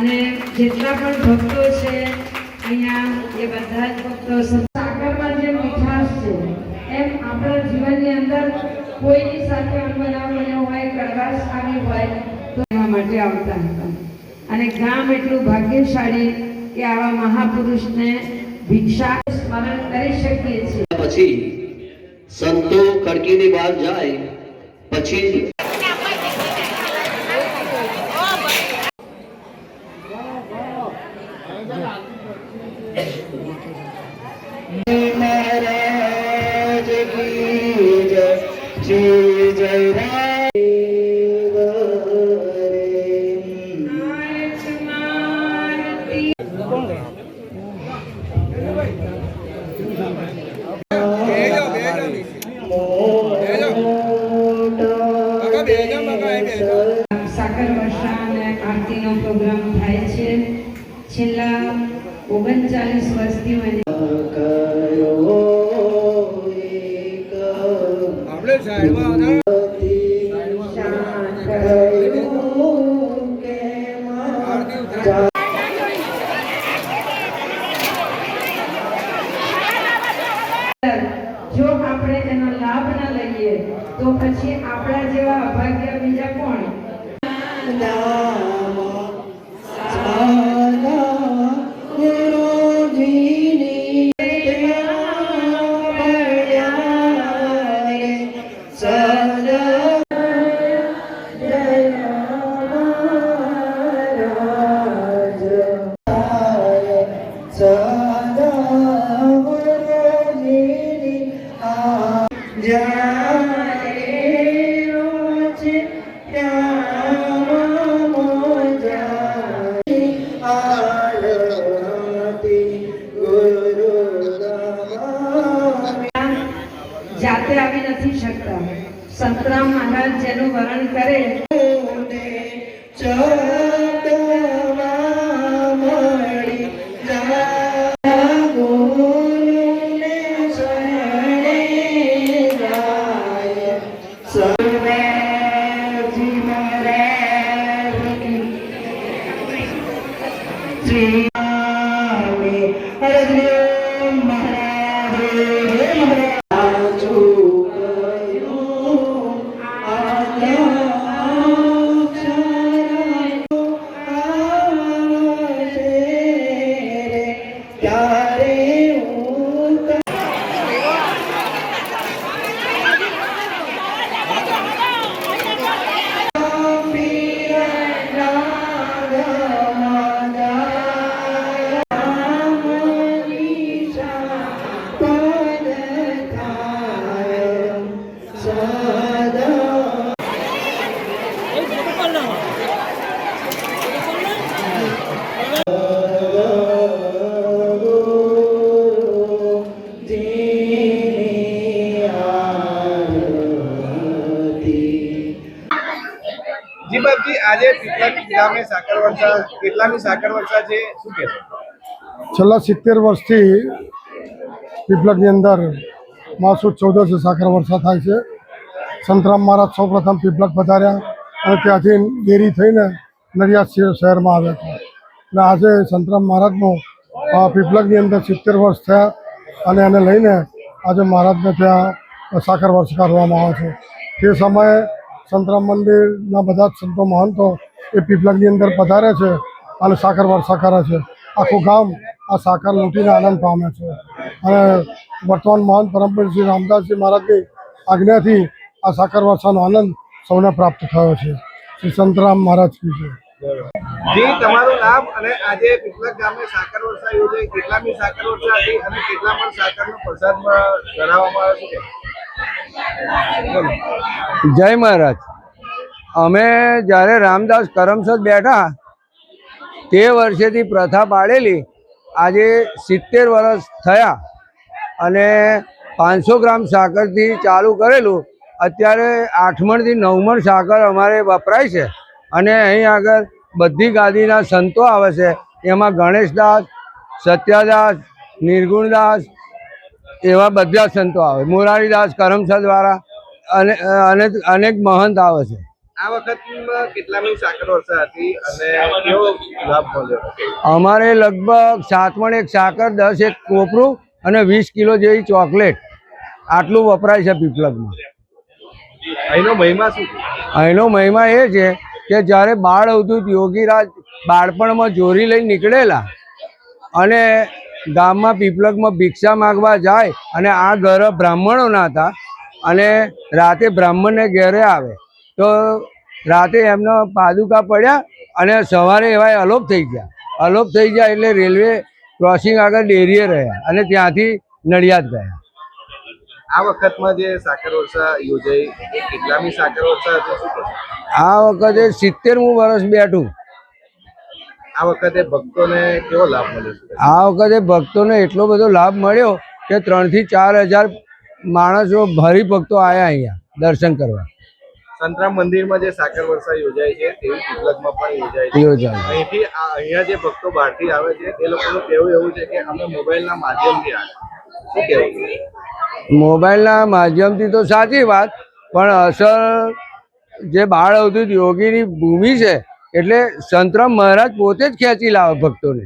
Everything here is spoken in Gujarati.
અને જેટલા પણ ભક્તો છે અહીંયા એ બધા જ ભક્તો સાકરમાં જે મીઠાશ છે એમ આપણા જીવનની અંદર કોઈની સાથે અનબનાવ બન્યો હોય, કડવાશ આવી હોય તો એના માટે આવતા હતા. અને ગામ એટલું ભાગ્યશાળી કે આવા મહાપુરુષને ભિક્ષા સ્મરણ કરી શકીએ છીએ. પછી સંતો ખડકીની બહાર જાય પછી સાકર વર્ષા અને આરતીનો પ્રોગ્રામ થાય છે. છેલ્લા 39 વર્ષથી જો આપણે એનો લાભ ન લઈએ તો પછી આપણા જેવા અભાગ્ય બીજા કોણ? જાતે આવી નથી શકતા. સંતરામ મહારાજ જેનું વર્ણન કરે જી બાપજી, આજે પીપળજ ગામે સાકર વર્ષા કેટલામી સાકર વર્ષા છે, શું કહેશો? છેલ્લા 70 વર્ષથી પીપળજની અંદર માસુદ 14 સાકર વર્ષા થાય છે. સંતરામ મહારાજ સૌપ્રથમ પીપળજ પધાર્યા અને ત્યાંથી દેરી થઈને નડિયાદ શહેરમાં આવ્યા હતા. અને આજે સંતરામ મહારાજનું પીપળજની અંદર 70 વર્ષ થયા અને એને લઈને આજે મહારાજને ત્યાં સાકર વર્ષ કરવામાં આવે છે. તે સમયે સંતરામ મંદિરના બધા જ સંતો મહંતો એ પીપળજની અંદર પધારે છે અને સાકર વર્ષા કરે છે. આખું ગામ આ સાકર લૂંટીને આનંદ પામે છે. અને વર્તમાન મહંત પરમપૂજ્ય શ્રી રામદાસજી મહારાજની આજ્ઞાથી આ સાકર વર્ષાનો આનંદ સૌને પ્રાપ્ત થયો છે. શ્રી સંતરામ મહારાજ કી જય. જી, તમારું નામ અને આજે પીપળજ ગામે સાકર વર્ષા યોજાઈ, કેટલામી સાકર વર્ષા હતી અને કેટલા પણ સાકરનો પ્રસાદમાં ધરાવવામાં આવે છે? જય મહારાજ. અમે જ્યારે રામદાસ કરમસદ બેઠા તે વર્ષેથી પ્રથા પાડેલી, આજે 70 વર્ષ થયા અને 500 ગ્રામ સાકરથી ચાલુ કરેલું. અત્યારે 8મણથી 9 મણ સાકર અમારે વપરાય છે. અને અહીં આગળ બધી ગાદીના સંતો આવે છે. એમાં ગણેશદાસ, સત્યાદાસ, નિર્ગુણદાસ એવા બધા સંતો આવે. મોરારીદાસ કરમસદવાળા અને અનેક મહંત આવે છે. આ વખતમાં કેટલામી સાકર વર્ષા હતી અને કેવો લાભ મળ્યો? અમારે લગભગ 7 મણ એક સાકર, 10 એક કોપરું અને 20 કિલો જેવી ચોકલેટ આટલું વપરાય છે પીપલગમાં. અહીંનો મહિમા શું છે? અહીંનો મહિમા એ છે કે જ્યારે બાળ અવધૂત યોગીરાજ બાળપણમાં જોરી લઈને નીકળેલા અને ગામમાં પીપલગમાં ભિક્ષા માગવા જાય અને આ ઘર બ્રાહ્મણોના હતા અને રાતે બ્રાહ્મણને ઘેરે આવે તો રાતે એમનો પાદુકા પડ્યા અને સવારે એવા અલોપ થઈ ગયા. અલોપ થઈ ગયા એટલે રેલવે ક્રોસિંગ આગળ ડેરીએ રહ્યા અને ત્યાંથી નડિયાદ ગયા. આ વખતમાં જે સાકર વર્ષા યોજાઈ એ કેટલામી સાકર વર્ષા હતી શું કહેશો? આ વખતે 70મું વર્ષ બેઠું. આ વખતે ભક્તોને કેવો લાભ મળ્યો છે? આ વખતે ભક્તોને એટલો બધો લાભ મળ્યો કે 3 થી 4 હજાર માણસો હરિભક્તો આવ્યા અહીંયા દર્શન કરવા. સંતરામ મંદિરમાં જે સાકર વર્ષા યોજાય છે તેવી પીપલગમાં પણ યોજાય છે. યોજાય. અહીંથી અહીંયા જે ભક્તો બહારથી આવે છે એ લોકોનું કહેવું એવું છે કે અમે મોબાઈલના માધ્યમથી આવ્યા. શું કહેવું છે? મોબાઈલના માધ્યમથી તો સાચી વાત, પણ અસલ જે બાળ અવધૂત યોગીની ભૂમિ છે એટલે સંતરામ મહારાજ પોતે જ ખેંચી લાવે ભક્તોને.